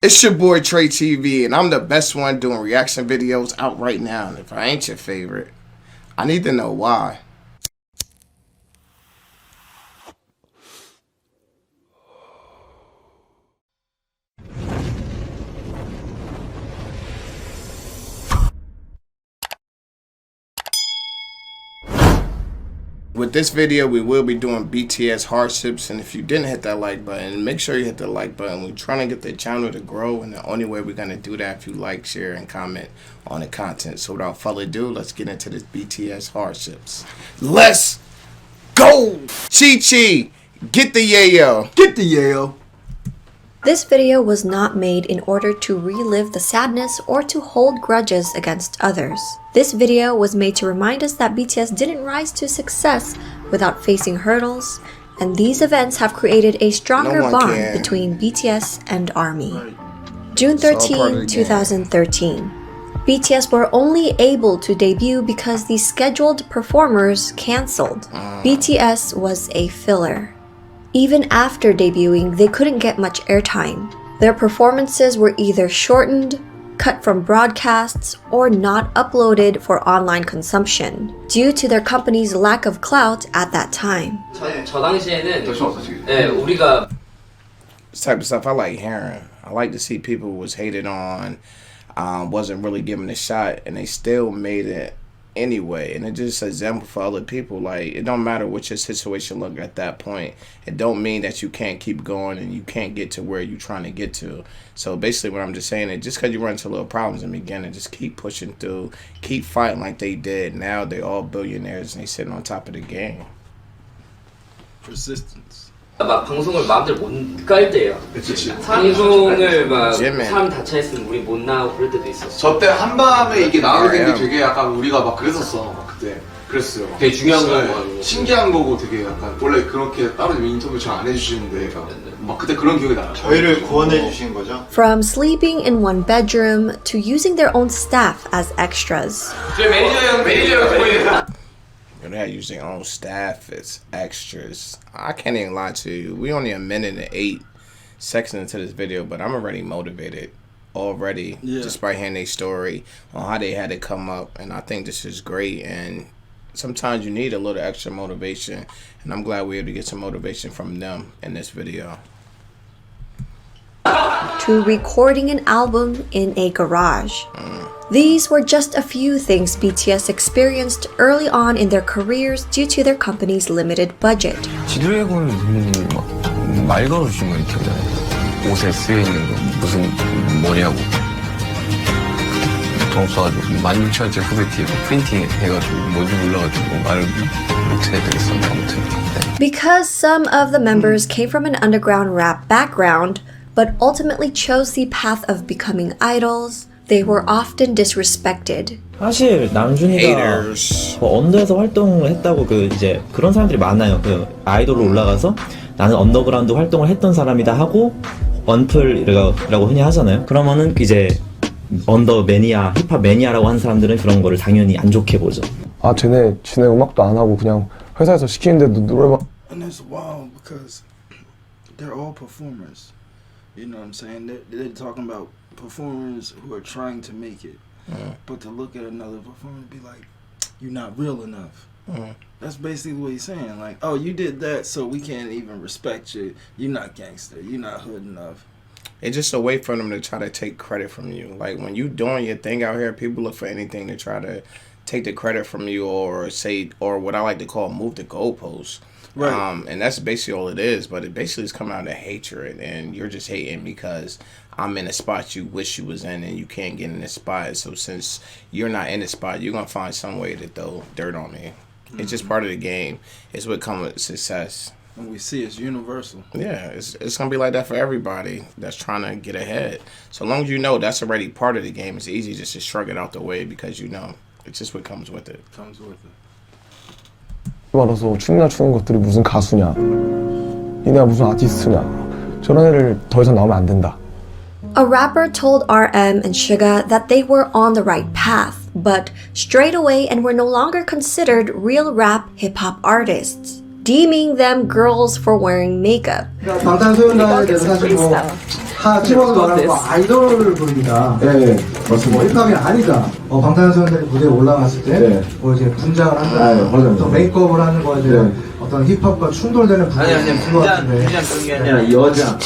It's your boy Trey TV, and I'm the best one doing reaction videos out right now. And if I ain't your favorite, I need to know why. With this video, we will be doing BTS hardships, and if you didn't hit that like button, make sure you hit the like button. We're trying to get the channel to grow, and the only way we're going to do that if you like, share, and comment on the content. So without further ado, let's get into this BTS hardships. Let's go! Chi-Chi, get the yayo. Get the yayo. This video was not made in order to relive the sadness or to hold grudges against others. This video was made to remind us that BTS didn't rise to success without facing hurdles, and these events have created a stronger bond between BTS and ARMY. June 13, 2013. BTS were only able to debut because the scheduled performers cancelled. BTS was a filler. Even after debuting, they couldn't get much airtime. Their performances were either shortened, cut from broadcasts, or not uploaded for online consumption, due to their company's lack of clout at that time. This type of stuff I like hearing. I like to see people was hated on, wasn't really given a shot, and they still made it anyway. And it just an example for other people. Like, it don't matter what your situation look at that point. It don't mean that you can't keep going and you can't get to where you're trying to get to. So basically what I'm just saying is, just because you run into little problems in the beginning, just keep pushing through, keep fighting like they did. Now they all billionaires and they sitting on top of the game. Persistence. 막 방송을 마음대로 못 깔 때예요. 그치. 방송을 막 Jimin. 사람 다 차있으면 우리 못 나오고 그럴 때도 있었어. 저때 한밤에 이게 나오게 된 게 되게 약간 우리가 막 그랬었어. 막 그때 그랬어요. 되게 중요한 거고. 신기한 거고 되게 약간 원래 그렇게 따로 인터뷰 잘 안 해주시는데 막 그때 그런 기억이 나요. 저희를 구원해 주신 거죠? From sleeping in one bedroom to using their own staff as extras. 제 매니저 보이네. They use their own staff as extras. I can't even lie to you. We only a minute and 8 seconds into this video, but I'm already motivated already, just by hearing their story on how they had to come up. And I think this is great. And sometimes you need a little extra motivation, and I'm glad we're able to get some motivation from them in this video. To recording an album in a garage. These were just a few things BTS experienced early on in their careers due to their company's limited budget. 지드래곤을 선배님이 말 걸어주신 거 이렇게 하잖아요. 옷에 쓰여 있는 거 무슨 뭐냐고. 돈 없어가지고 16,000원짜리 후배티에 프린팅 해가지고 뭔지 몰라가지고 말을 못해야 되겠었는데 아무튼. Because some of the members came from an underground rap background, but ultimately chose the path of becoming idols, they were often disrespected. 사실 남준이가 언더에서 활동을 했다고 이제 그런 사람들이 많아요. 아이돌로 올라가서 나는 언더그라운드 활동을 했던 사람이다 하고 언플이라고 흔히 하잖아요. 그러면은 이제 언더 매니아, 힙합 매니아라고 하는 사람들은 그런 거를 당연히 안 좋게 보죠. 아 쟤네 음악도 안 하고 그냥 회사에서 시키는데도 노래만. And that's wild because they're all performers. You know what I'm saying? They're talking about performers who are trying to make it. But to look at another performer and be like, you're not real enough. That's basically what he's saying. Like, oh, you did that, so we can't even respect you. You're not gangster. You're not hood enough. It's just a way for them to try to take credit from you. Like, when you doing your thing out here, people look for anything to try to take the credit from you, or say, or what I like to call move the goalposts. Right. And that's basically all it is. But it basically is coming out of hatred, and you're just hating because I'm in a spot you wish you was in and you can't get in this spot. So since you're not in the spot, you're going to find some way to throw dirt on me. It's just part of the game. It's what comes with success. And we see it's universal. Yeah, it's going to be like that for everybody that's trying to get ahead. So long as you know that's already part of the game, it's easy just to shrug it out the way because you know. It's just what comes with it. Comes with it. 말아서 춤이나 추는 것들이 무슨 가수냐, 니네가 무슨 아티스트냐, 저런 애를 더 이상 나오면 안 된다. A rapper told RM and Suga that they were on the right path, but strayed away and were no longer considered real rap hip-hop artists. deeming them girls for wearing makeup. 방탄소년단에 대해서 사실 뭐 하트버도 말하고 아이돌을 부릅니다. 네, 맞습니다. 힙합이 아니다. 방탄소년단이 무대에 올라갔을 때 뭐 이제 분장을 한다. 또 메이크업을 하는 거 이제 어떤 힙합과 충돌되는 부분이 있는 것 같은데. 그런 게 아니라 여자.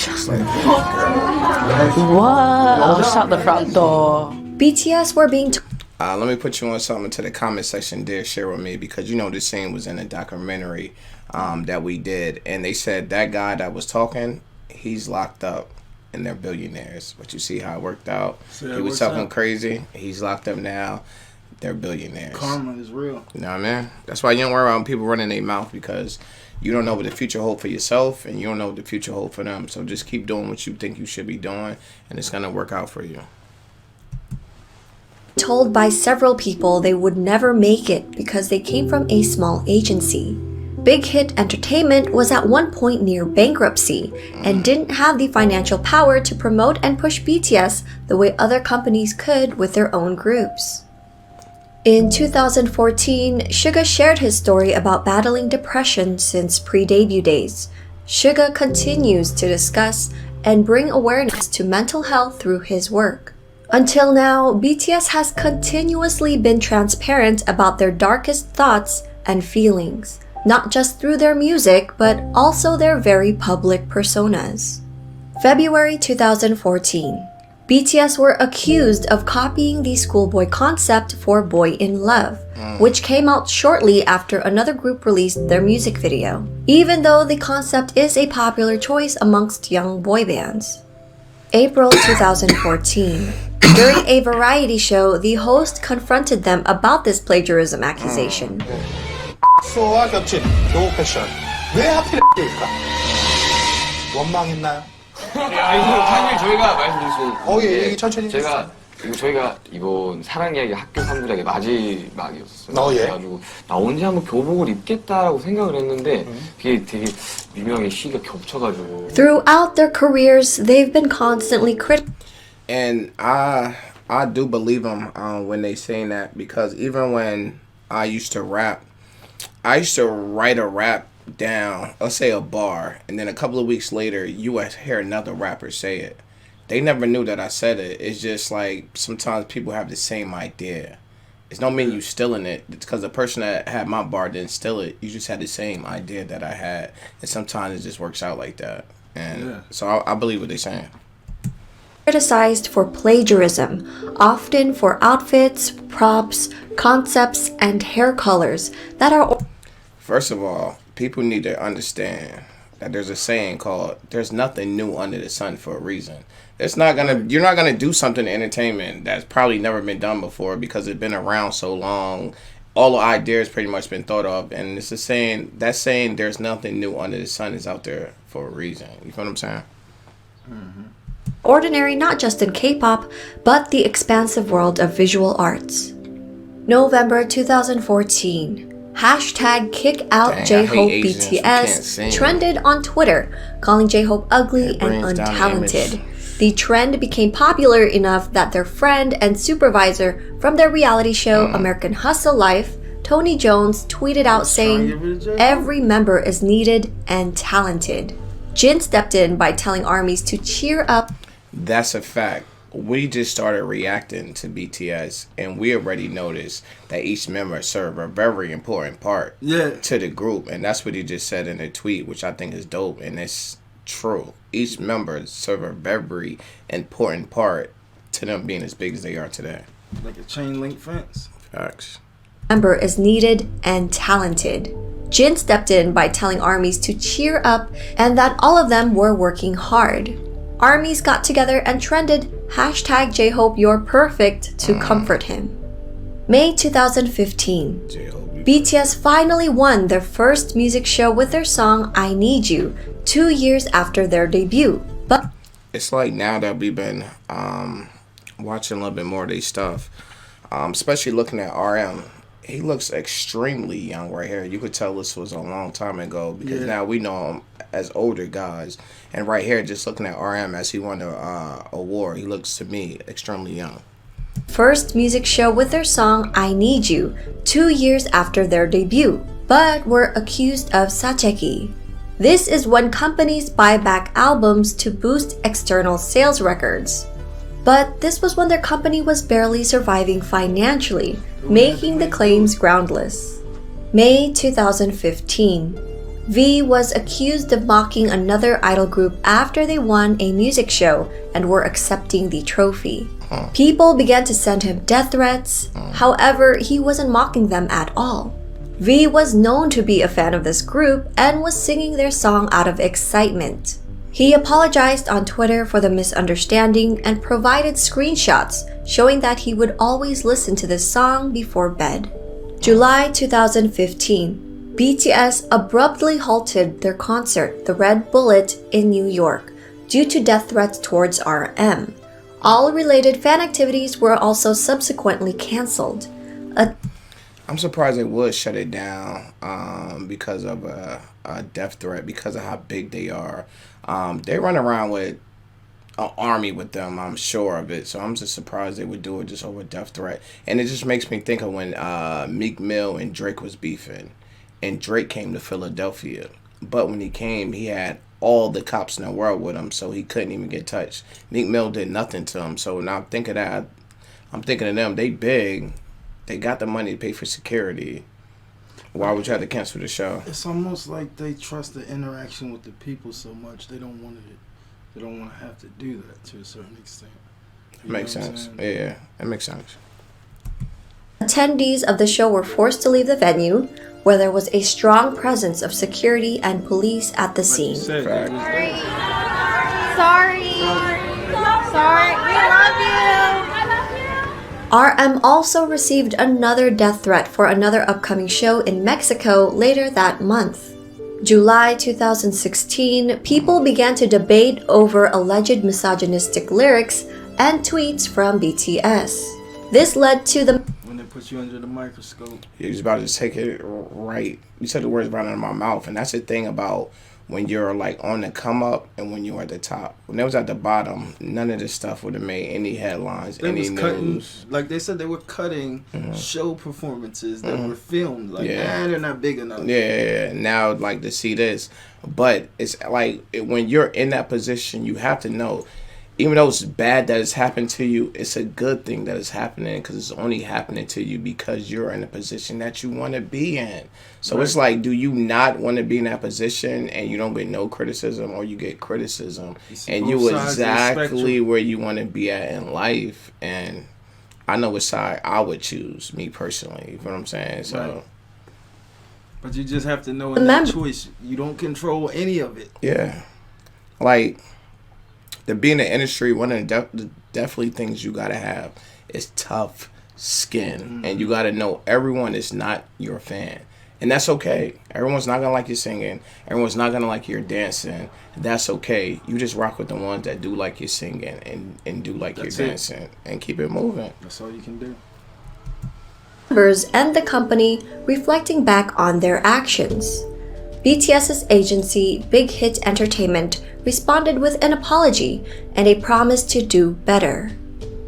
Whoa, shut the front door. BTS were being let me put you on something to the comment section there, share with me, because you know this scene was in a documentary that we did, and they said that guy that was talking, he's locked up and they're billionaires. But you see how it worked out. So he was talking crazy. He's locked up now. They're billionaires. Karma is real. You know what I mean? That's why you don't worry about people running their mouth, because you don't know what the future holds for yourself and you don't know what the future holds for them. So just keep doing what you think you should be doing, and it's going to work out for you. told by several people they would never make it because they came from a small agency. Big Hit Entertainment was at one point near bankruptcy and didn't have the financial power to promote and push BTS the way other companies could with their own groups. In 2014, Suga shared his story about battling depression since pre-debut days. Suga continues to discuss and bring awareness to mental health through his work. Until now, BTS has continuously been transparent about their darkest thoughts and feelings, not just through their music, but also their very public personas. February 2014. BTS were accused of copying the schoolboy concept for Boy in Love, which came out shortly after another group released their music video, even though the concept is a popular choice amongst young boy bands. April 2014. During a variety show, the host confronted them about this plagiarism accusation. 수와 겹친 교복 패션 왜 하필일까? 원망했나요? 사실 저희가 말씀드릴 수 예, 얘기 천천히 저희가 이번 사랑 이야기 학교 3부작의 마지막이었어요. 예. 그래가지고 나 언제 한번 교복을 입겠다라고 생각을 했는데 그게 되게 유명하게 시기가 겹쳐가지고. Throughout their careers, they've been constantly critical. And I do believe them when they saying that, because even when I used to rap, I used to write a rap down, let's say a bar, and then a couple of weeks later, you would hear another rapper say it. They never knew that I said it. It's just like sometimes people have the same idea. It's no mean you stealing it. It's because the person that had my bar didn't steal it. You just had the same idea that I had, and sometimes it just works out like that. And so I believe what they're saying. Criticized for plagiarism, often for outfits, props, concepts, and hair colors that are. First of all, people need to understand that there's a saying called "there's nothing new under the sun" for a reason. You're not gonna do something in entertainment that's probably never been done before because it's been around so long. All the ideas pretty much been thought of, and it's a saying. That saying "there's nothing new under the sun" is out there for a reason. You feel what I'm saying? Mm-hmm. Ordinary not just in K-pop, but the expansive world of visual arts. November 2014. Hashtag kick out J-Hope BTS trended on Twitter, calling J-Hope ugly and untalented. The trend became popular enough that their friend and supervisor from their reality show American Hustle Life, Tony Jones, tweeted out saying, "Every member is needed and talented." Jin stepped in by telling armies to cheer up. That's a fact. We just started reacting to BTS, and we already noticed that each member served a very important part to the group, and that's what he just said in the tweet, which I think is dope, and it's true. Each member served a very important part to them being as big as they are today. Like a chain link fence. Facts. Member is needed and talented. Jin stepped in by telling armies to cheer up and that all of them were working hard. Armies got together and trended hashtag J-Hope you're perfect to comfort him. May 2015. BTS finally won their first music show with their song I Need You 2 years after their debut. But it's like now that we've been watching a little bit more of these stuff, especially looking at RM. He looks extremely young right here. You could tell this was a long time ago because now we know him as older guys. And right here, just looking at RM as he won the award, he looks to me extremely young. First music show with their song I Need You 2 years after their debut. but were accused of 사재기. This is when companies buy back albums to boost external sales records. But this was when their company was barely surviving financially, making the claims groundless. May 2015. V was accused of mocking another idol group after they won a music show and were accepting the trophy. People began to send him death threats. However, he wasn't mocking them at all. V was known to be a fan of this group and was singing their song out of excitement. He apologized on Twitter for the misunderstanding and provided screenshots showing that he would always listen to this song before bed. July 2015. BTS abruptly halted their concert, The Red Bullet, in New York due to death threats towards RM. All related fan activities were also subsequently cancelled. I'm surprised they would shut it down because of a death threat, because of how big they are. They run around with an army with them, I'm sure of it. So I'm just surprised they would do it just over a death threat. And it just makes me think of when Meek Mill and Drake was beefing. And Drake came to Philadelphia. But when he came, he had all the cops in the world with him, so he couldn't even get touched. Meek Mill did nothing to him. So now I'm thinking of them. They big. They got the money to pay for security. Why would you have to cancel the show? It's almost like they trust the interaction with the people so much they don't want to have to do that to a certain extent. Makes sense. Yeah, it makes sense. Attendees of the show were forced to leave the venue, where there was a strong presence of security and police at the scene. Sorry. We love you. RM also received another death threat for another upcoming show in Mexico later that month. July 2016, people began to debate over alleged misogynistic lyrics and tweets from BTS. This led to the put you under the microscope. You was about to take it right. You said the words right out of my mouth, and that's the thing about when you're like on the come up and when you're at the top. When they was at the bottom, none of this stuff would have made any headlines, any news. Like they said, they were cutting show performances that were filmed. Like, they're not big enough. Yeah. Now, like, to see this, but it's like when you're in that position, you have to know. Even though it's bad that it's happened to you, it's a good thing that it's happening because it's only happening to you because you're in a position that you want to be in. So It's like, do you not want to be in that position and you don't get no criticism, or you get criticism and you exactly where you want to be at in life? And I know which side I would choose, me personally. You know what I'm saying? So, right. But you just have to know in that choice, you don't control any of it. Yeah. Like, to be in the industry, one of the definitely things you gotta have is tough skin, and you gotta know everyone is not your fan, and that's okay. Everyone's not gonna like your singing. Everyone's not gonna like your dancing. That's okay. You just rock with the ones that do like your singing and do like your dancing, and keep it moving. That's all you can do. Members and the company reflecting back on their actions. BTS's agency, Big Hit Entertainment, responded with an apology and a promise to do better.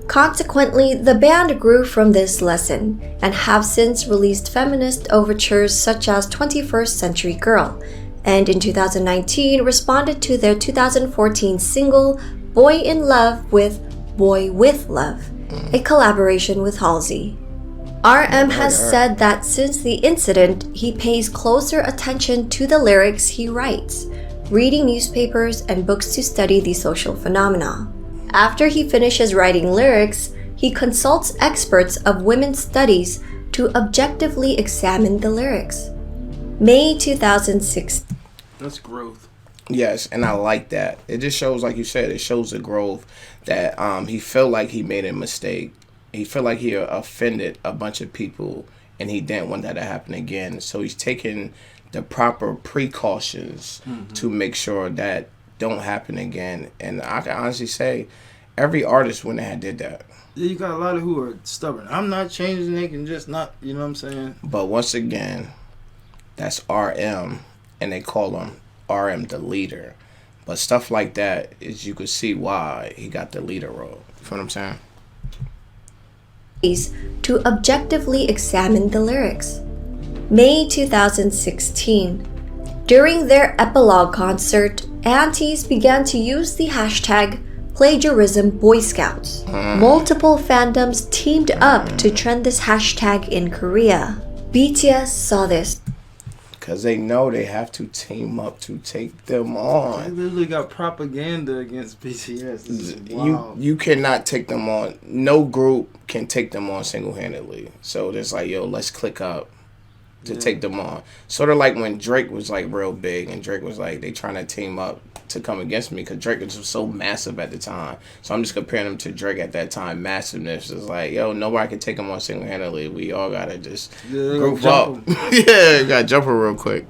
Consequently, the band grew from this lesson and have since released feminist overtures such as 21st Century Girl, and in 2019 responded to their 2014 single Boy in Love with Boy with Love, a collaboration with Halsey. RM has said that since the incident, he pays closer attention to the lyrics he writes, reading newspapers and books to study the social phenomena. After he finishes writing lyrics, he consults experts of women's studies to objectively examine the lyrics. May 2006. That's growth. Yes, and I like that. It just shows, like you said, it shows the growth that he felt like he made a mistake. He felt like he offended a bunch of people, and he didn't want that to happen again. So he's taking the proper precautions to make sure that don't happen again. And I can honestly say, every artist wouldn't have did that. Yeah, you got a lot of who are stubborn. I'm not changing. They can just not. You know what I'm saying? But once again, that's RM, and they call him RM the leader. But stuff like that is, you could see why he got the leader role. You know what I'm saying? To objectively examine the lyrics. May 2016. During their epilogue concert, aunties began to use the hashtag Plagiarism Boy Scouts. Multiple fandoms teamed up to trend this hashtag in Korea. BTS saw this. Because they know they have to team up to take them They on. literally got propaganda against BTS. This is wild. You cannot take them on. No group can take them on single-handedly. So it's like, yo, let's click up to take them on. Sort of like when Drake was like real big and Drake was like, they trying to team up to come against me because Drake was so massive at the time. So I'm just comparing him to Drake at that time. Massiveness is like, yo, nobody can take him on single-handedly. We all gotta just group up. Yeah, gotta jump her real quick.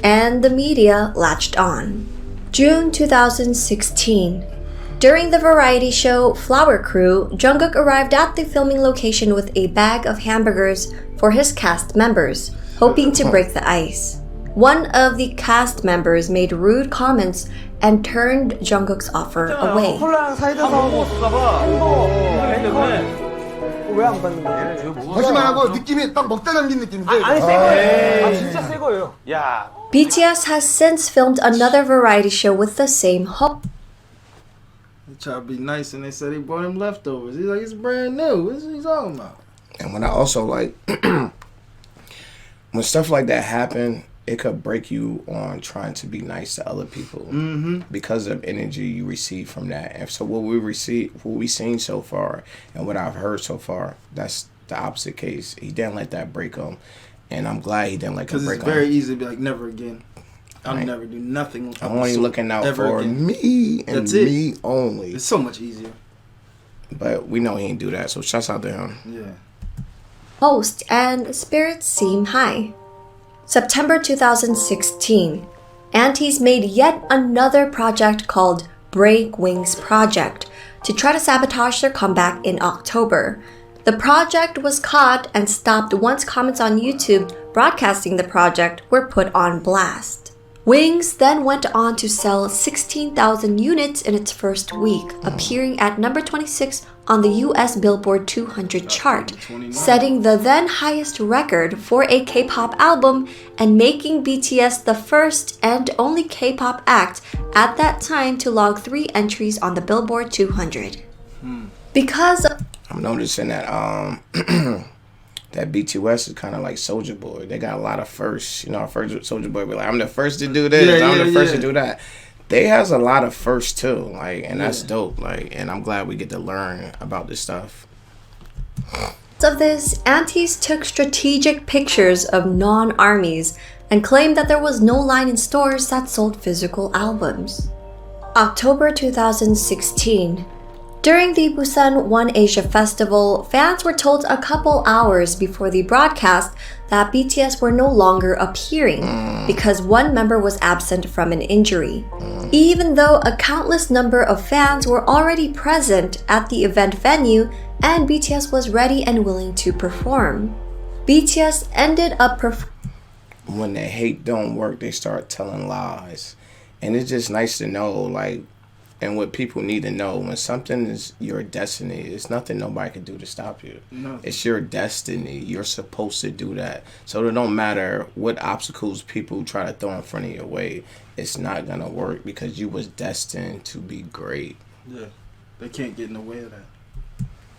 And the media latched on. June 2016. During the variety show Flower Crew, Jungkook arrived at the filming location with a bag of hamburgers for his cast members, hoping to break the ice. One of the cast members made rude comments and turned Jungkook's offer away. 거짓말하고 느낌이 딱 먹다 남긴 느낌인데. 진짜 새 거예요. 야. BTS has since filmed another variety show with the same hope. They try to be nice and they said they brought him leftovers. He's like, it's brand new. What's he talking about? And when I also like, when stuff like that happen, it could break you on trying to be nice to other people because of energy you receive from that. And so what we've seen so far, and what I've heard so far, that's the opposite case. He didn't let that break him, and I'm glad he didn't let that break him. Because it's very easy to be like, never again. I'll never do nothing. I'm only looking out for me and That's it. me only. It's so much easier. But we know he didn't do that, so shouts out to him. Yeah. Host and spirits seem high. September 2016, aunties made yet another project called Break Wings Project to try to sabotage their comeback in October. The project was caught and stopped once comments on YouTube broadcasting the project were put on blast. Wings then went on to sell 16,000 units in its first week, appearing at number 26 on the US Billboard 200 chart, setting the then highest record for a K-pop album and making BTS the first and only K-pop act at that time to log 3 entries on the Billboard 200. Because I'm noticing that that BTS is kind of like Soulja Boy. They got a lot of firsts. You know, first Soulja Boy be like, I'm the first to do this. I'm the first to do that. They has a lot of firsts too. Like, and that's dope. Like, and I'm glad we get to learn about this stuff. of this, aunties took strategic pictures of non-armies and claimed that there was no line in stores that sold physical albums. October 2016. During the Busan One Asia Festival, fans were told a couple hours before the broadcast that BTS were no longer appearing because one member was absent from an injury. Even though a countless number of fans were already present at the event venue and BTS was ready and willing to perform. BTS ended up when the hate don't work, they start telling lies. And it's just nice to know, like, and what people need to know, when something is your destiny, it's nothing nobody can do to stop you. No. It's your destiny. You're supposed to do that. So it don't matter what obstacles people try to throw in front of your way. It's not going to work because you was destined to be great. Yeah, they can't get in the way of that.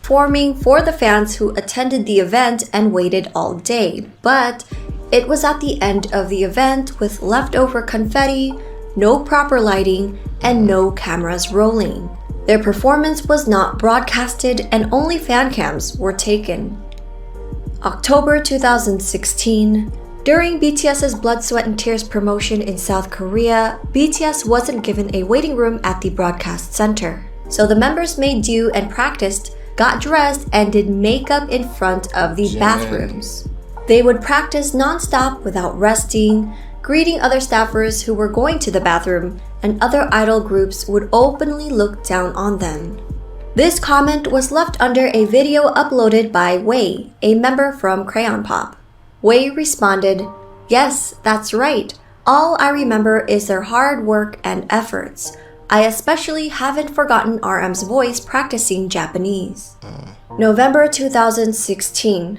Performing for the fans who attended the event and waited all day. But it was at the end of the event with leftover confetti, no proper lighting, and no cameras rolling. Their performance was not broadcasted and only fan cams were taken. October 2016. During BTS's Blood, Sweat and Tears promotion in South Korea, BTS wasn't given a waiting room at the broadcast center. So the members made do and practiced, got dressed, and did makeup in front of the bathrooms. They would practice non-stop without resting, greeting other staffers who were going to the bathroom, and other idol groups would openly look down on them. This comment was left under a video uploaded by Wei, a member from Crayon Pop. Wei responded, "Yes, that's right. All I remember is their hard work and efforts. I especially haven't forgotten RM's voice practicing Japanese." November 2016.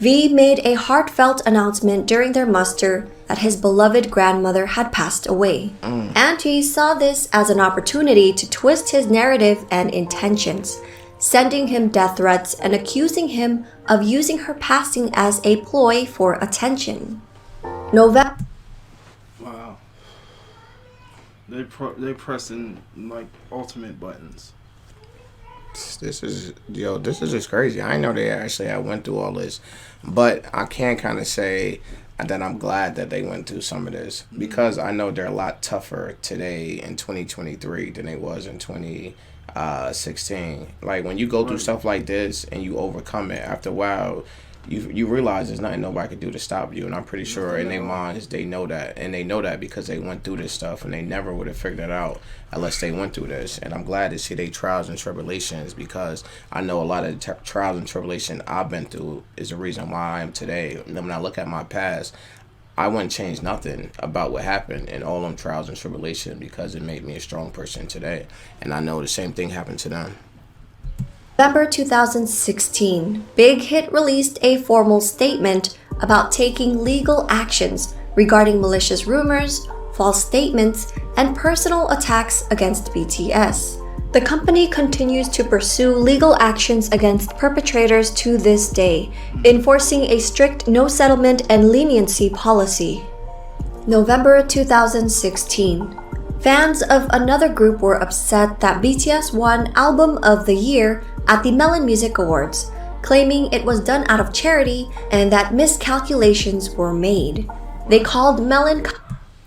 V made a heartfelt announcement during their muster that his beloved grandmother had passed away. And he saw this as an opportunity to twist his narrative and intentions, sending him death threats and accusing him of using her passing as a ploy for attention. November. Wow. They pressing like ultimate buttons. This is just crazy. I know I went through all this, but I can kind of say that I'm glad that they went through some of this, because I know they're a lot tougher today in 2023 than they was in 2016. Like, when you go through stuff like this and you overcome it, after a while you realize there's nothing nobody can do to stop you. And I'm pretty sure in their minds they know that, and they know that because they went through this stuff, and they never would have figured it out unless they went through this. And I'm glad to see their trials and tribulations, because I know a lot of the trials and tribulation I've been through is the reason why I am today. And then when I look at my past, I wouldn't change nothing about what happened in all them trials and tribulations, because it made me a strong person today. And I know the same thing happened to them. November 2016, Big Hit released a formal statement about taking legal actions regarding malicious rumors, false statements, and personal attacks against BTS. The company continues to pursue legal actions against perpetrators to this day, enforcing a strict no settlement and leniency policy. November 2016. Fans of another group were upset that BTS won Album of the Year at the Melon Music Awards, claiming it was done out of charity and that miscalculations were made. They called Melon...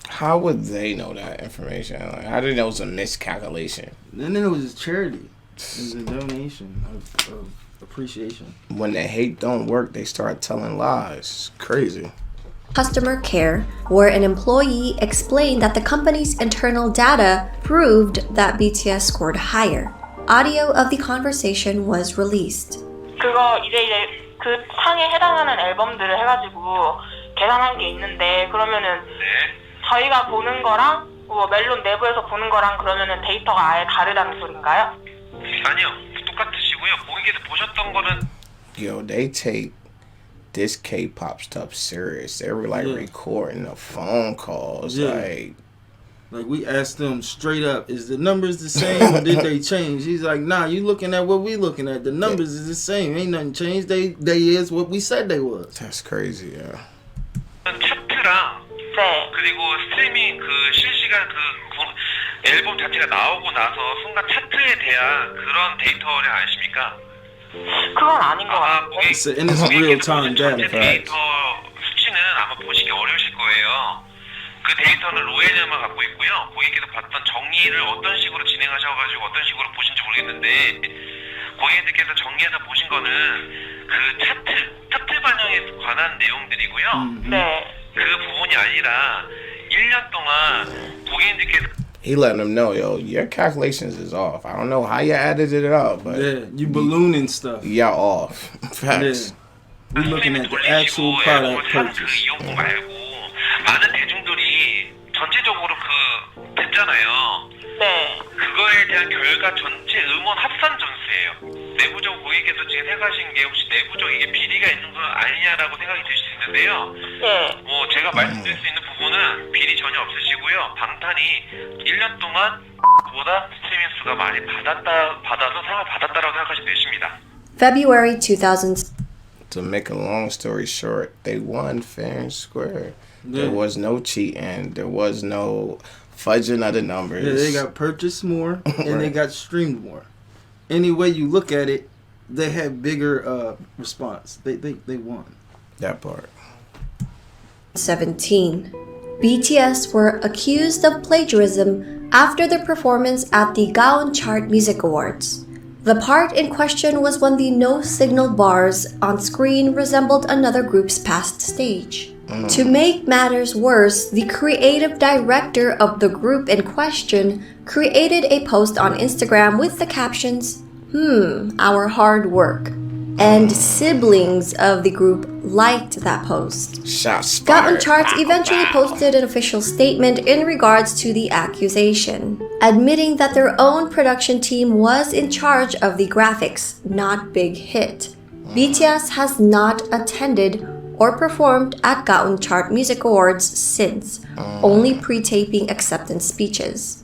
How would they know that information? Like, how did they know it was a miscalculation? And then it was a charity. It was a donation of appreciation. When the hate don't work, they start telling lies. It's crazy. Customer care, where an employee explained that the company's internal data proved that BTS scored higher. Audio of the conversation was released. 그거 이제 그 상에 해당하는 앨범들을 해가지고 계산한 게 있는데, 그러면은 저희가 보는 거랑 뭐 멜론 내부에서 보는 거랑 그러면은 데이터가 아예 다르다는 소린가요? 아니요, 똑같으시고요. 고객께서 보셨던 거는 Yo, they take this K-pop stuff serious. They were like recording the phone calls. Like we asked them straight up, is the numbers the same or did they change? He's like, nah, you looking at what we looking at. The numbers is the same. Ain't nothing changed. They is what we said they was. That's crazy, yeah. 차트랑 그리고 스트리밍 그 실시간 그 앨범 자체가 나오고 나서 순간 차트에 대한 그런 데이터를 아십니까? 그건 아닌 것 같아요. And it's real time data. 데이터 수치는 아마 보시기 어려우실 거예요. 그 데이터는 로얄만 갖고 있고요. 고객께서 봤던 정리를 어떤 식으로 진행하셔가지고 어떤 식으로 보신지 모르겠는데, 고객님들께서 정리해서 보신 거는 그 차트 반영에 관한 내용들이고요. 그 부분이 아니라 1년 동안 고객님들께서 He letting them know, yo, your calculations is off. I don't know how you added it up, but you ballooning stuff. Y'all off. Facts. We looking at the actual product purchase. 많은 대중들이 전체적으로 그 됐잖아요. 그거에 대한 결과 전체 음원 합산 점수예요. 내부적으로 고객께서 지금 생각하신 게 혹시 내부적 이게 비리가 있는 건 아니냐라고 생각이 드실 수 있는데요. 뭐 제가 말씀드릴 수 있는 부분은 비리 전혀 없으시고요. 방탄이 1년 동안 보다 스트리밍 수가 많이 받아서 상을 받았다라고 생각하시면 되십니다. February 2000. To make a long story short, they won fair and square. There was no cheating. There was no fudging of the numbers. Yeah, they got purchased more and they got streamed more. Any way you look at it, they had bigger response. They won. That part. 17. BTS were accused of plagiarism after their performance at the Gaon Chart Music Awards. The part in question was when the no-signal bars on screen resembled another group's past stage. To make matters worse, the creative director of the group in question created a post on Instagram with the captions, our hard work. And siblings of the group liked that post. Shots fired. Gaon Charts eventually posted an official statement in regards to the accusation, admitting that their own production team was in charge of the graphics, not Big Hit. BTS has not attended or performed at Gaon Chart Music Awards since, only pre-taping acceptance speeches.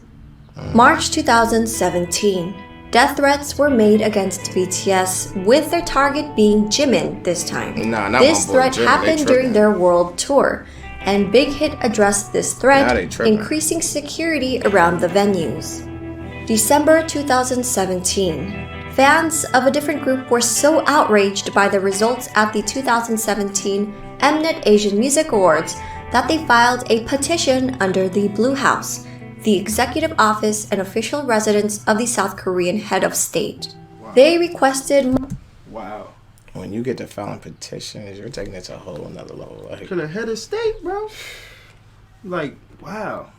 March 2017. Death threats were made against BTS, with their target being Jimin this time. This threat happened during their world tour, and Big Hit addressed this threat, increasing security around the venues. December 2017. Fans of a different group were so outraged by the results at the 2017 Mnet Asian Music Awards that they filed a petition under the Blue House, the executive office and official residence of the South Korean head of state. Wow. They requested... Wow. When you get to filing petitions, you're taking it to a whole nother level. Like, to the head of state, bro. Like, wow.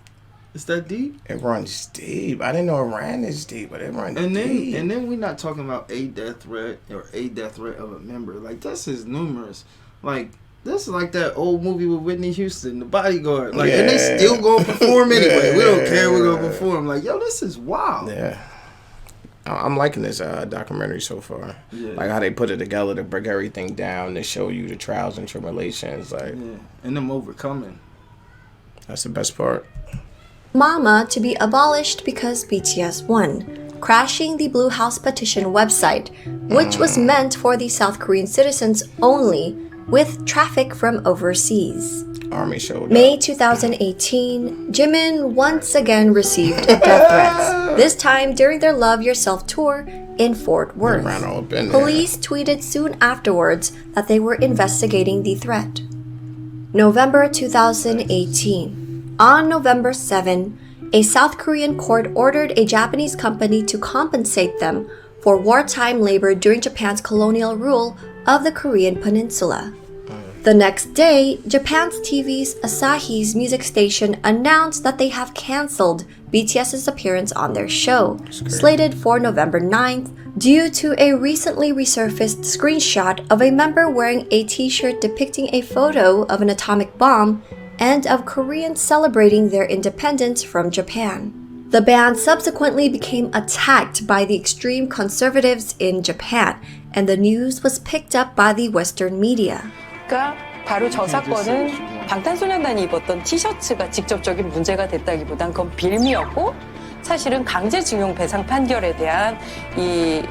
Is that deep? It runs deep. I didn't know it ran this deep, but it runs deep. And then we're not talking about a death threat or a death threat of a member. Like, this is numerous. Like, this is like that old movie with Whitney Houston, The Bodyguard. Like, and they still gonna perform anyway. We don't care. We're gonna perform. Like, yo, this is wild. Yeah. I'm liking this documentary so far. Yeah. Like how they put it together to break everything down to show you the trials and tribulations. Like, and them overcoming. That's the best part. Mama to be abolished because BTS won, crashing the Blue House petition website, which was meant for the South Korean citizens only, with traffic from overseas. Army showed up. May 2018, Jimin once again received death threats, this time during their Love Yourself tour in Fort Worth. Police tweeted soon afterwards that they were investigating the threat. November 2018. On November 7, a South Korean court ordered a Japanese company to compensate them for wartime labor during Japan's colonial rule of the Korean peninsula. The next day, Japan's TV's Asahi's music station announced that they have cancelled BTS's appearance on their show, slated for November 9th, due to a recently resurfaced screenshot of a member wearing a t-shirt depicting a photo of an atomic bomb and of Koreans celebrating their independence from Japan. The band subsequently became attacked by the extreme conservatives in Japan, and the news was picked up by the Western media. 바로 저 사건은 방탄소년단이 입었던 티셔츠가 직접적인 문제가 됐다기보단 그건 빌미였고 사실은 강제징용 배상 판결에 대한 이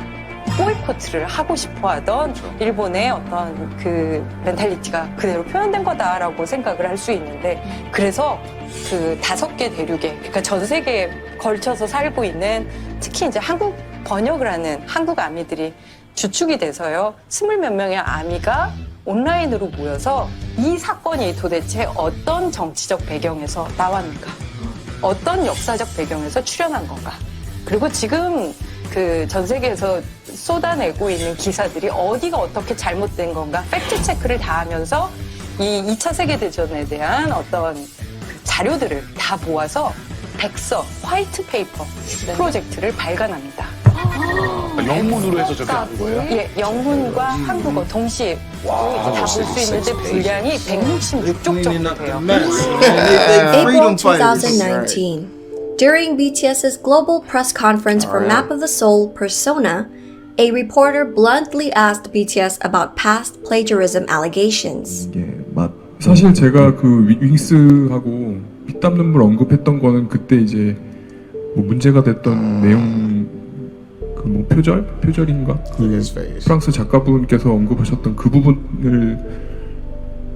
보이콧을 하고 싶어하던 일본의 어떤 그 멘탈리티가 그대로 표현된 거다라고 생각을 할 수 있는데 그래서 그 5개 대륙에 그러니까 전 세계에 걸쳐서 살고 있는 특히 이제 한국 번역을 하는 한국 아미들이 주축이 돼서요 20몇 명의 아미가 온라인으로 모여서 이 사건이 도대체 어떤 정치적 배경에서 나왔는가 어떤 역사적 배경에서 출현한 건가 그리고 지금 그 전 세계에서 쏟아내고 있는 기사들이 어디가 어떻게 잘못된 건가 팩트 체크를 다 하면서 이 2차 세계대전에 대한 어떤 자료들을 다 모아서 백서, 화이트 페이퍼 프로젝트를 발간합니다. 영문으로 해서 저렇게 하는 거예요? 예, 영문과 한국어 동시에 다 볼 수 있는데 분량이 166쪽 정도 돼요. April 2019. During BTS's global press conference for Map of the Soul Persona, a reporter bluntly asked BTS about past plagiarism allegations. 사실 제가 그 윙스하고 피땀 눈물 언급했던 거는 그때 이제 뭐 문제가 됐던 내용 그 뭐 표절인가 그 프랑스 작가분께서 언급하셨던 그 부분을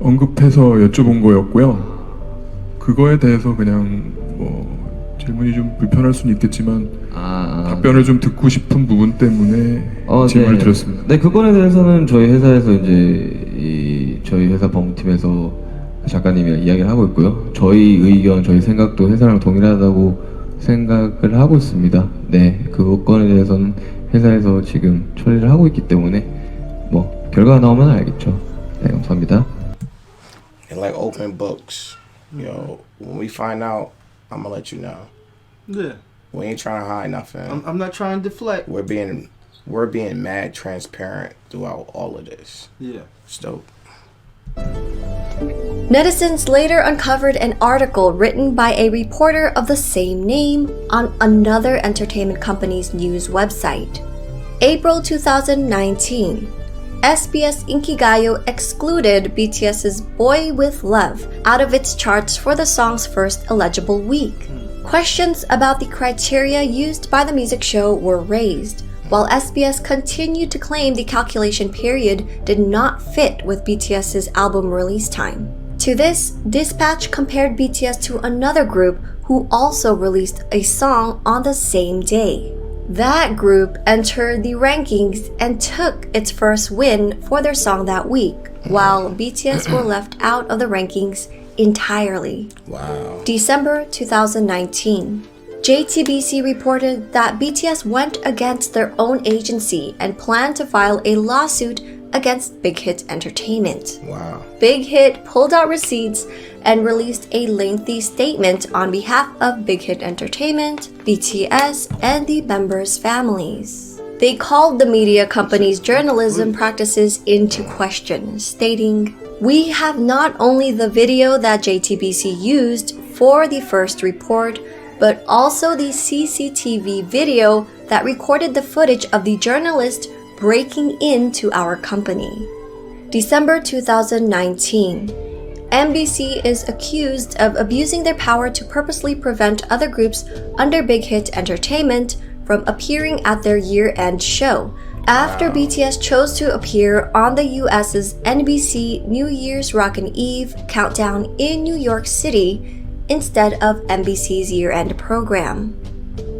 언급해서 여쭤본 거였고요. 그거에 대해서 그냥 뭐 질문이 좀 불편할 수는 있겠지만 답변을 좀 듣고 싶은 부분 때문에 질문을 드렸습니다. 네, 그거에 대해서는 저희 회사에서 이제 저희 회사 법무팀에서 작가님이랑 이야기를 하고 있고요. 저희 의견, 저희 생각도 회사랑 동일하다고 생각을 하고 있습니다. 네, 그건에 대해서는 회사에서 지금 처리를 하고 있기 때문에 뭐 결과가 나오면 알겠죠. 네, 감사합니다. And like open books, yo, when we find out, I'm gonna let you know. Yeah. We ain't trying to hide nothing. I'm not trying to deflect. We're being mad transparent throughout all of this. Yeah. It's dope. Netizens later uncovered an article written by a reporter of the same name on another entertainment company's news website. April 2019. SBS Inkigayo excluded BTS's Boy With Love out of its charts for the song's first eligible week. Questions about the criteria used by the music show were raised, while SBS continued to claim the calculation period did not fit with BTS's album release time. To this, Dispatch compared BTS to another group who also released a song on the same day. That group entered the rankings and took its first win for their song that week, while BTS were left out of the rankings entirely. Wow. December 2019. JTBC reported that BTS went against their own agency and planned to file a lawsuit against Big Hit Entertainment. Wow. Big Hit pulled out receipts and released a lengthy statement on behalf of Big Hit Entertainment, BTS, and the members' families. They called the media company's journalism practices into question, stating, "We have not only the video that JTBC used for the first report, but also the CCTV video that recorded the footage of the journalist breaking into our company." December 2019. MBC is accused of abusing their power to purposely prevent other groups under Big Hit Entertainment from appearing at their year-end show, after BTS chose to appear on the US's NBC New Year's Rockin' Eve countdown in New York City instead of NBC's year-end program.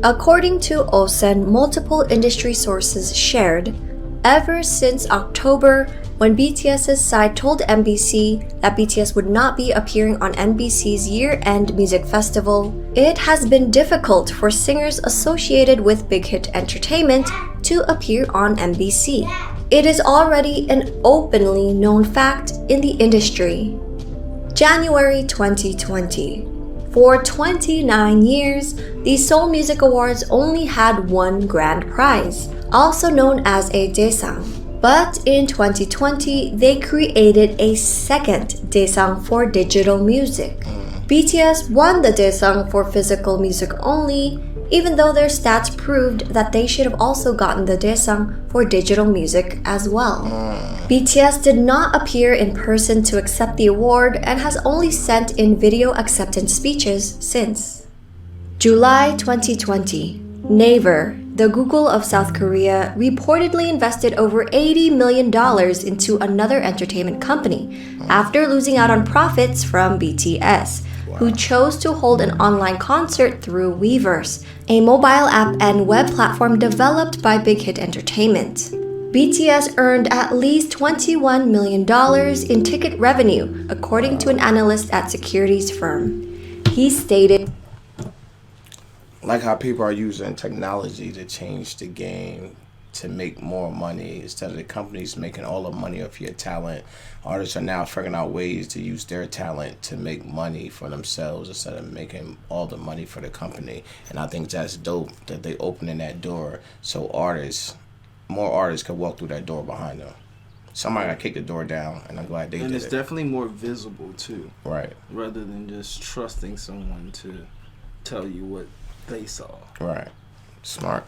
According to OSEN, multiple industry sources shared, ever since October, when BTS's side told NBC that BTS would not be appearing on NBC's year-end music festival, it has been difficult for singers associated with Big Hit Entertainment to appear on NBC. It is already an openly known fact in the industry. January 2020. For 29 years, the Seoul Music Awards only had one grand prize, also known as a Daesang. But in 2020, they created a second Daesang for digital music. BTS won the Daesang for physical music only, even though their stats proved that they should have also gotten the Daesang for digital music as well. BTS did not appear in person to accept the award and has only sent in video acceptance speeches since. July 2020. Naver, the Google of South Korea, reportedly invested over $80 million into another entertainment company after losing out on profits from BTS, who chose to hold an online concert through Weverse, a mobile app and web platform developed by Big Hit Entertainment. BTS earned at least $21 million in ticket revenue, according to an analyst at securities firm. He stated, like how people are using technology to change the game to make more money instead of the companies making all the money off your talent. Artists are now figuring out ways to use their talent to make money for themselves instead of making all the money for the company. And I think that's dope that they opening that door so more artists can walk through that door behind them. Somebody got to kick the door down, and I'm glad they did it. And it's definitely more visible too. Right. Rather than just trusting someone to tell you what they saw. Right. Smart.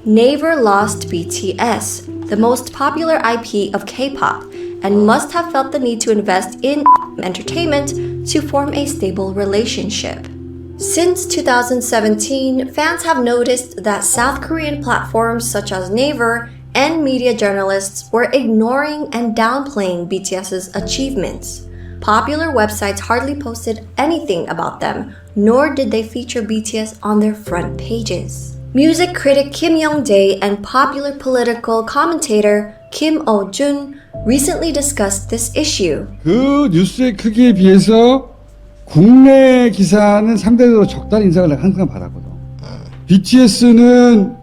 Naver lost BTS, the most popular IP of K-pop, and must have felt the need to invest in entertainment to form a stable relationship. Since 2017, fans have noticed that South Korean platforms such as Naver and media journalists were ignoring and downplaying BTS's achievements. Popular websites hardly posted anything about them, nor did they feature BTS on their front pages. Music critic Kim Young-dae and popular political commentator Kim Oh-jun recently discussed this issue. 그 뉴스의 크기에 비해서 국내 기사는 상대적으로 적다는 인상을 내가 항상 받았거든. BTS는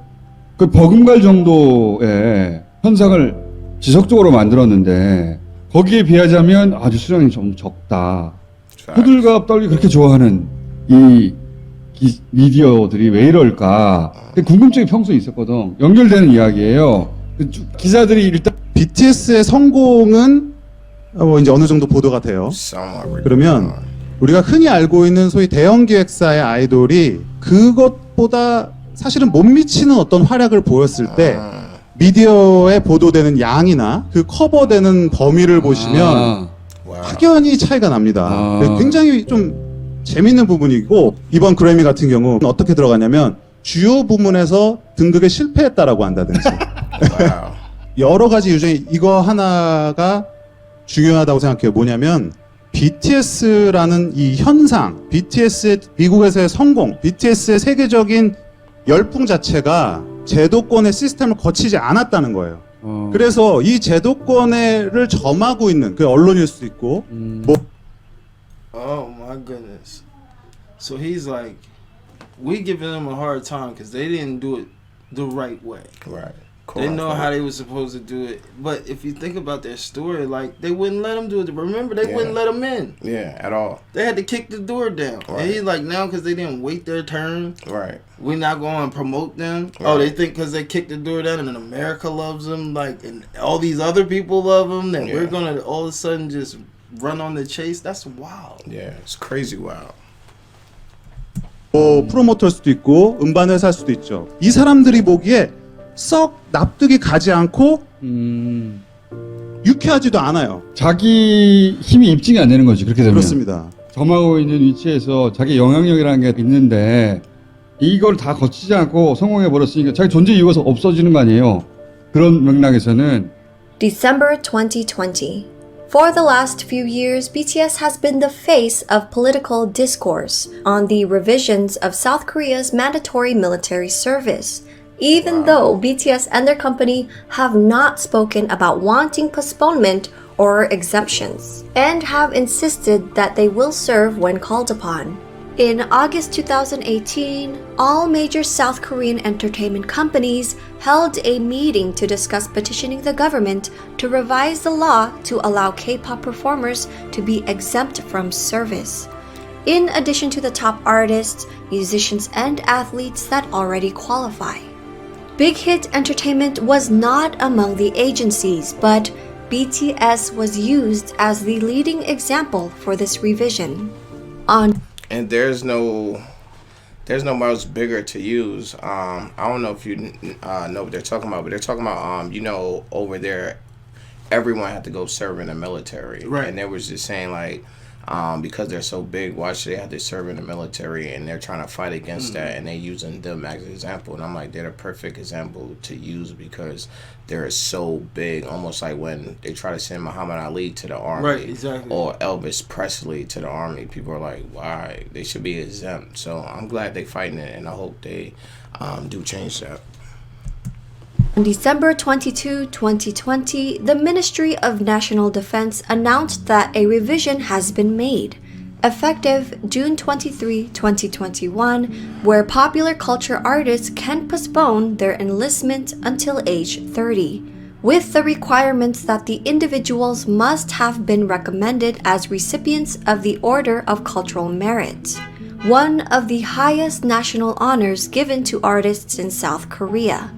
그 버금갈 정도의 현상을 지속적으로 만들었는데 거기에 비하자면 아주 수량이 좀 적다. 호들갑 떨기 그렇게 좋아하는 이 미디어들이 왜 이럴까? 궁금증이 평소에 있었거든. 연결되는 이야기예요. 기사들이 일단 BTS의 성공은 이제 어느 정도 보도가 돼요. 그러면 우리가 흔히 알고 있는 소위 대형 기획사의 아이돌이 그것보다 사실은 못 미치는 어떤 활약을 보였을 때 미디어에 보도되는 양이나 그 커버되는 범위를 보시면 확연히 차이가 납니다. 굉장히 좀 재밌는 부분이고 이번 그래미 같은 경우 어떻게 들어가냐면 주요 부문에서 등극에 실패했다라고 한다든지 여러 가지 이유 중에 이거 하나가 중요하다고 생각해요. 뭐냐면 BTS라는 이 현상, BTS의 미국에서의 성공, BTS의 세계적인 열풍 자체가 제도권의 시스템을 거치지 않았다는 거예요. 그래서 이 제도권을 점하고 있는 그 언론일 수도 있고 뭐 Oh my goodness. So he's like, we giving them a hard time because they didn't do it the right way. Right. They know how they were supposed to do it. But if you think about their story, like, they wouldn't let them do it. Remember, they wouldn't let them in. Yeah, at all. They had to kick the door down. Right. And he's like, now because they didn't wait their turn, right? We're not going to promote them. Right. Oh, they think because they kicked the door down and then America loves them, like, and all these other people love them, that we're going to all of a sudden just run on the chase? That's wild. Yeah, it's crazy wild. 프로모터일 수도 있고 음반 회사일 수도 있죠. 이 사람들이 보기에 썩 납득이 가지 않고 유쾌하지도 않아요. 자기 힘이 입증이 안 되는 거지. 그렇게 되면. 그렇습니다. 점하고 있는 위치에서 자기 영향력이라는 게 있는데 이걸 다 거치지 않고 성공해 버렸으니까 자기 존재 이유가 없어지는 거 아니에요. 그런 맥락에서는 December 2020. For the last few years, BTS has been the face of political discourse on the revisions of South Korea's mandatory military service. Even though BTS and their company have not spoken about wanting postponement or exemptions, and have insisted that they will serve when called upon. In August 2018, all major South Korean entertainment companies held a meeting to discuss petitioning the government to revise the law to allow K-pop performers to be exempt from service, in addition to the top artists, musicians, and athletes that already qualify. Big Hit Entertainment was not among the agencies, but BTS was used as the leading example for this revision. And there's no much bigger to use. I don't know if you know what they're talking about, but they're talking about you know, over there everyone had to go serve in the military, right? And they was just saying like because they're so big, why should they have to serve in the military? And they're trying to fight against that, and they're using them as an example. And I'm like, they're the perfect example to use because they're so big, almost like when they try to send Muhammad Ali to the army, right? Exactly. Or Elvis Presley to the army. People are like, why? They should be exempt. So I'm glad they're fighting it, and I hope they do change that. On December 22, 2020, the Ministry of National Defense announced that a revision has been made, effective June 23, 2021, where popular culture artists can postpone their enlistment until age 30, with the requirements that the individuals must have been recommended as recipients of the Order of Cultural Merit, one of the highest national honors given to artists in South Korea.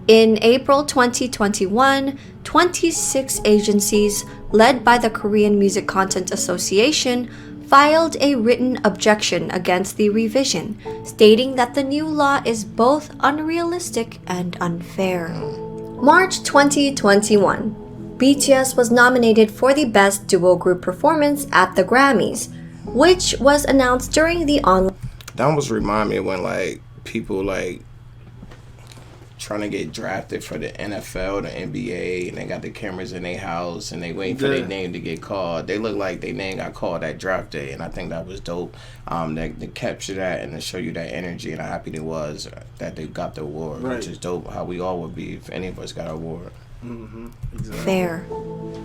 In April 2021, 26 agencies, led by the Korean Music Content Association, filed a written objection against the revision, stating that the new law is both unrealistic and unfair. March 2021, BTS was nominated for the Best Duo Group Performance at the Grammys, which was announced during the online... That almost remind me of when like people like trying to get drafted for the NFL, the NBA, and they got the cameras in their house and they waiting for their name to get called. They look like their name got called that draft day, and I think that was dope. To capture that and to show you that energy, and how happy they was that they got the award, which is dope. How we all would be if any of us got an award. Exactly. Fair.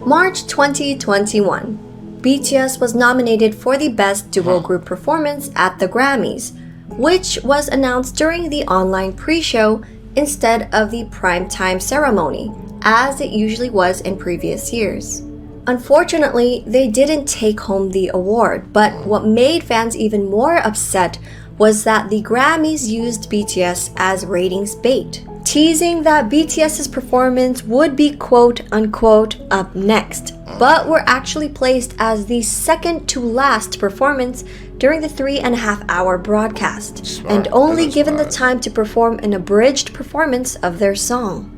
March 2021, BTS was nominated for the Best Duo Group Performance at the Grammys, which was announced during the online pre-show instead of the primetime ceremony, as it usually was in previous years. Unfortunately, they didn't take home the award, but what made fans even more upset was that the Grammys used BTS as ratings bait, teasing that BTS's performance would be quote-unquote up next, but were actually placed as the second to last performance during the 3.5-hour broadcast, and only given the time to perform an abridged performance of their song.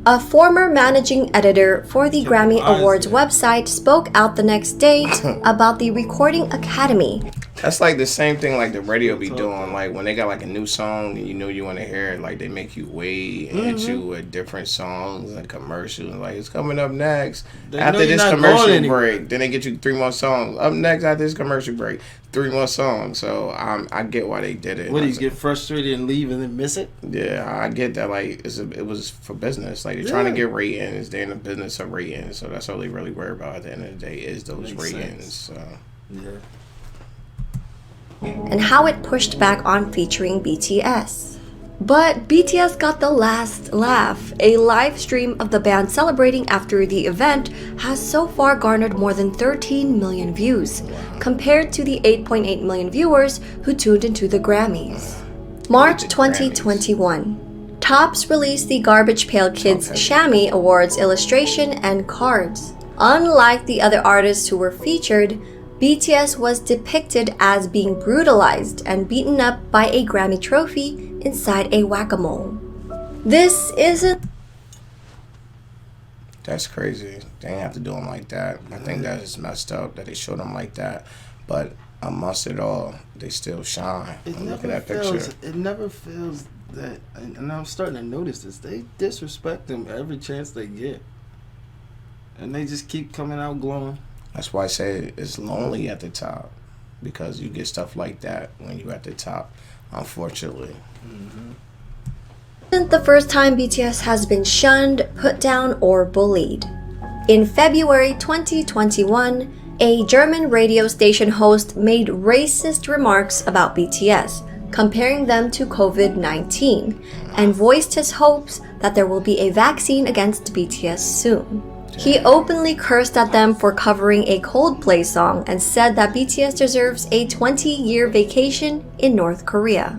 A former managing editor for the Grammy Awards website spoke out the next day about the Recording Academy. That's like the same thing like the radio be doing. Like when they got like a new song and you know you want to hear it, like they make you wait and hit you with different songs and commercials. Like it's coming up next after this commercial break. Then they get you 3 more songs. Up next after this commercial break, 3 more songs. So I get why they did it. What do you get frustrated and leave and then miss it? Yeah, I get that. Like it was for business. Like they're trying to get ratings. They're in the business of ratings. So that's all they really worry about at the end of the day is those ratings. So yeah. And how it pushed back on featuring BTS. But BTS got the last laugh. A live stream of the band celebrating after the event has so far garnered more than 13 million views, compared to the 8.8 million viewers who tuned into the Grammys. March 2021. Topps released the Garbage Pail Kids Shammy Awards illustration and cards. Unlike the other artists who were featured, BTS was depicted as being brutalized and beaten up by a Grammy trophy inside a whack-a-mole. This isn't... That's crazy. They didn't have to do them like that. I think that is messed up that they showed them like that. But amongst it all, they still shine. Look at that picture. It never feels that, and I'm starting to notice this, they disrespect them every chance they get. And they just keep coming out glowing. That's why I say it's lonely at the top, because you get stuff like that when you're at the top, unfortunately. Isn't the first time BTS has been shunned, put down, or bullied. In February 2021, a German radio station host made racist remarks about BTS, comparing them to COVID-19, and voiced his hopes that there will be a vaccine against BTS soon. He openly cursed at them for covering a Coldplay song and said that BTS deserves a 20-year vacation in North Korea.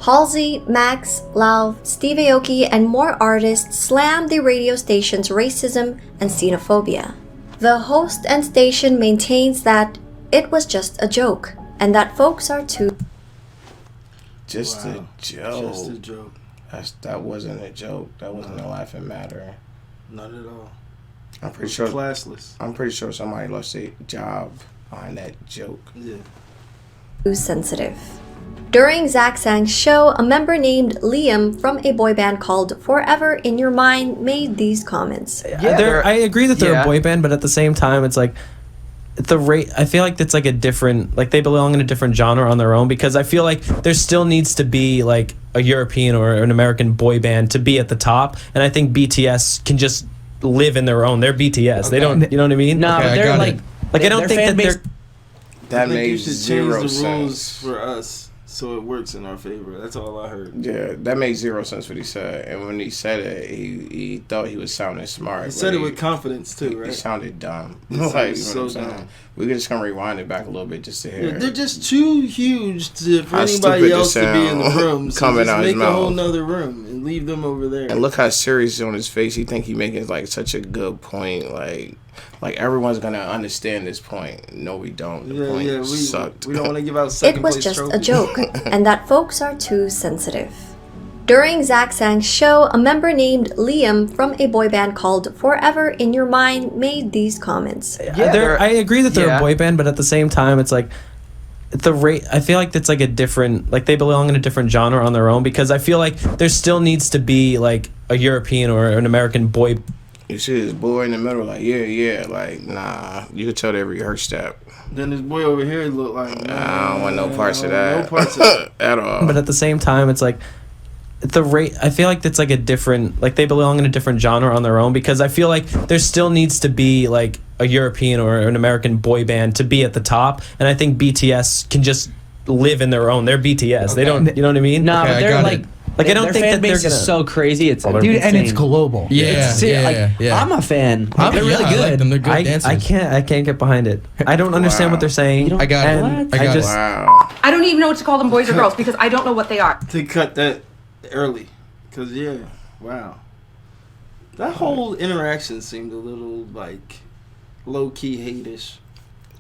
Halsey, Max, Lau, Steve Aoki, and more artists slammed the radio station's racism and xenophobia. The host and station maintains that it was just a joke, and that folks are too... Just a joke. Just a joke. That wasn't a joke. That wasn't a laughing matter. Not at all. I'm pretty sure classless. I'm pretty sure somebody lost their job on that joke. Yeah. Too sensitive. During Zach Sang's show, a member named Liam from a boy band called Forever in Your Mind made these comments. Yeah, I agree that they're a boy band, but at the same time, it's like I feel like it's like a different, like they belong in a different genre on their own, because I feel like there still needs to be like a European or an American boy band to be at the top, and I think BTS can just live in their own. They're BTS. Okay. They don't, you know what I mean? No, okay, they're like I don't think that they're... That makes zero change the sense. rules for us so it works in our favor. That's all I heard. Yeah, that makes zero sense what he said. And when he said it, he thought he was sounding smart. He said it with confidence too, right? He sounded dumb. He Like, sounded you know so what I'm saying? We're just gonna rewind it back a little bit just to hear. Yeah, they're just too huge for how anybody else to be in the sound room. So coming just out his make a whole mouth. nother room and leave them over there. And look how serious on his face. He think he making like such a good point. Like everyone's gonna understand this point. No, we don't. The point sucked. We don't want to give out second It was place just trophies. a joke, and that folks are too sensitive. During Zach Sang's show, a member named Liam from a boy band called Forever in Your Mind made these comments. I agree that they're a boy band, but at the same time, it's like I feel like it's like a different, like they belong in a different genre on their own, because I feel like there still needs to be like a European or an American boy. You see this boy in the middle, like like nah. You could tell they rehearsed step. Then this boy over here look like. I don't want no parts of that. No parts of that at all. But at the same time, it's like I feel like it's like a different, like they belong in a different genre on their own, because I feel like there still needs to be like a European or an American boy band to be at the top, and I think BTS can just live in their own. They're BTS. They don't, you know what I mean? Nah, but they're like. Like I don't their think fan that they're base gonna. is so crazy. It's Dude, insane. and it's global. Yeah, I'm a fan. They're really good. I like them. They're good dancers. I can't get behind it. I don't understand what they're saying. I got it. I don't even know what to call them, boys or girls, because I don't know what they are. To cut that early, because wow, that whole interaction seemed a little like low key hate-ish.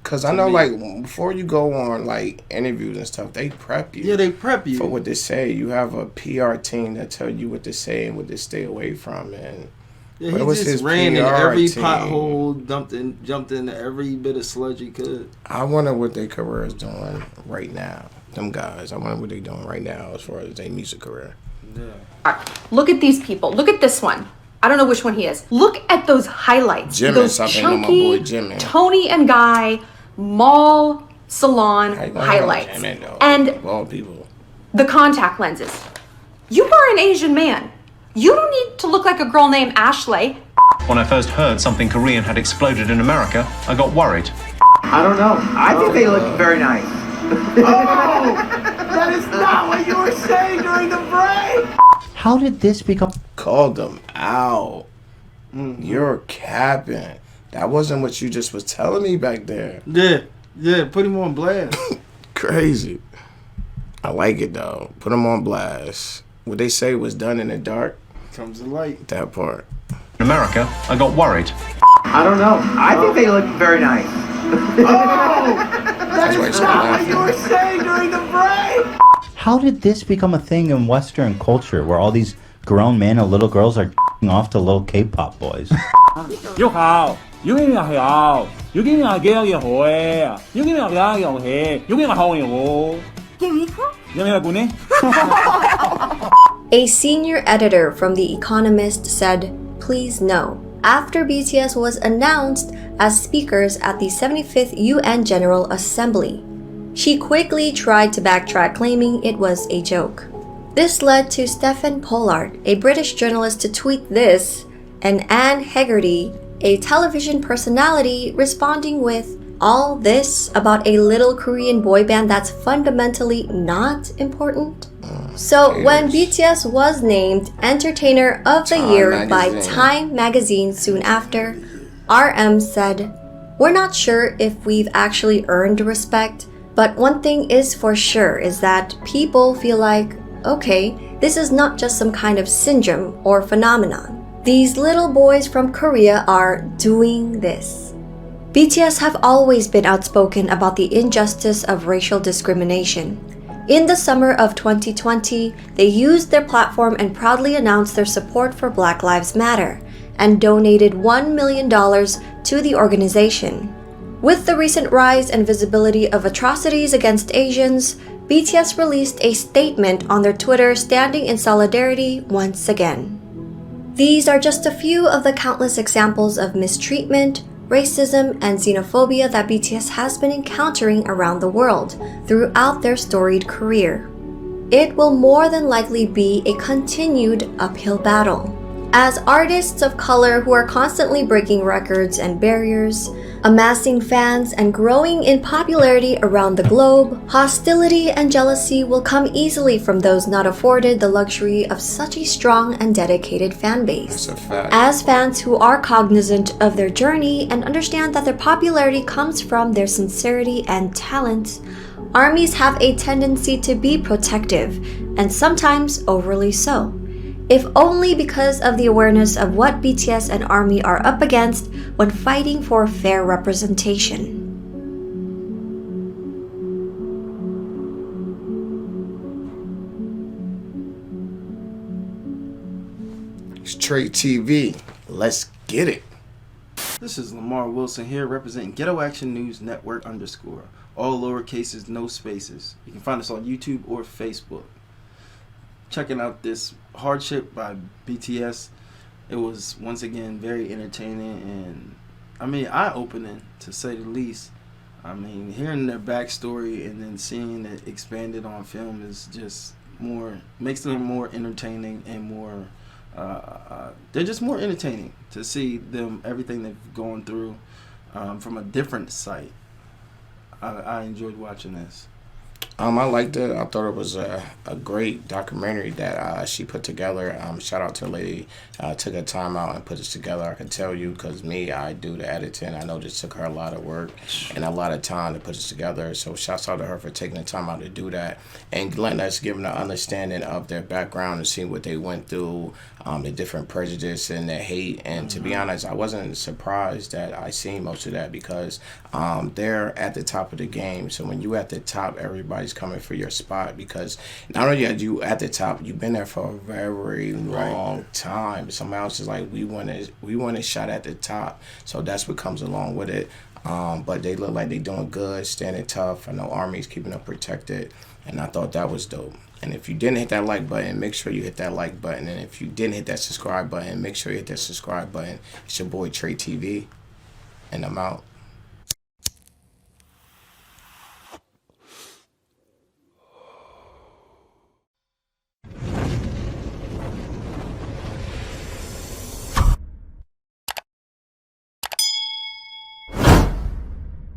Cause I know, like, before you go on like interviews and stuff, they prep you. Yeah, they prep you for what they say. You have a PR team that tell you what to say and what to stay away from, and Yeah, he just ran in every pothole, jumped into every bit of sludge he could. I wonder what their career is doing right now. Them guys, I wonder what they're doing right now as far as their music career. Yeah. All right, look at these people. Look at this one. I don't know which one he is. Look at those highlights. Jimin, those chunky, Tony and Guy mall salon highlights. Jimin, and all people. The contact lenses. You are an Asian man. You don't need to look like a girl named Ashley. When I first heard something Korean had exploded in America, I got worried. I don't know. I think they look very nice. Oh! That is not what you were saying during the break! How did this become... Called them out. You're capping. That wasn't what you just was telling me back there. Yeah, put him on blast. Crazy. I like it though. Put him on blast. What they say was done in the dark comes to light. That part. In America, I got worried. I don't know. I think they look very nice. Oh! That is not what you were saying during the break! How did this become a thing in Western culture where all these grown men and little girls are off to little K-pop boys? 6號6月號6月係幾多日好嘅6月係幾多日好嘅6月係好嘅好A senior editor from The Economist said, "Please no," after BTS was announced as speakers at the 75th UN General Assembly. She quickly tried to backtrack, claiming it was a joke. This led to Stephen Pollard, a British journalist, to tweet this, and Anne Hegarty, a television personality, responding with, "All this about a little Korean boy band that's fundamentally not important?" So when BTS was named Entertainer of the Year by Time magazine soon after, RM said, "We're not sure if we've actually earned respect, but one thing is for sure is that people feel like, okay, this is not just some kind of syndrome or phenomenon. These little boys from Korea are doing this." BTS have always been outspoken about the injustice of racial discrimination. In the summer of 2020, they used their platform and proudly announced their support for Black Lives Matter and donated $1 million to the organization. With the recent rise and visibility of atrocities against Asians, BTS released a statement on their Twitter standing in solidarity once again. These are just a few of the countless examples of mistreatment, racism, and xenophobia that BTS has been encountering around the world throughout their storied career. It will more than likely be a continued uphill battle. As artists of color who are constantly breaking records and barriers, amassing fans, and growing in popularity around the globe, hostility and jealousy will come easily from those not afforded the luxury of such a strong and dedicated fan base. As fans who are cognizant of their journey and understand that their popularity comes from their sincerity and talent, ARMYs have a tendency to be protective, and sometimes overly so. If only because of the awareness of what BTS and ARMY are up against when fighting for fair representation. Straight TV, let's get it. This is Lamar Wilson here, representing Ghetto Action News Network _. All lowercases, no spaces. You can find us on YouTube or Facebook. Checking out this Hardship by BTS. It was once again very entertaining and eye-opening to say the least. Hearing their backstory and then seeing it expanded on film is just makes them more entertaining and more they're just more entertaining to see them, everything they've gone through from a different site. I enjoyed watching this. I liked it. I thought it was a great documentary that she put together. Shout out to the lady took her time out and put this together. I can tell you because I do the editing. I know this took her a lot of work and a lot of time to put this together. So shouts out to her for taking the time out to do that and letting us give an understanding of their background and seeing what they went through, the different prejudice and the hate. And to be honest, I wasn't surprised that I seen most of that because they're at the top of the game. So when you at the top, everybody's everybody's coming for your spot, because not only are you at the top, you've been there for a very long time. Somebody else is like, we want a shot at the top, so that's what comes along with it. But they look like they doing good, standing tough. I know Army's keeping them protected, and I thought that was dope. And if you didn't hit that like button, make sure you hit that like button. And if you didn't hit that subscribe button, make sure you hit that subscribe button. It's your boy Trey TV, and I'm out.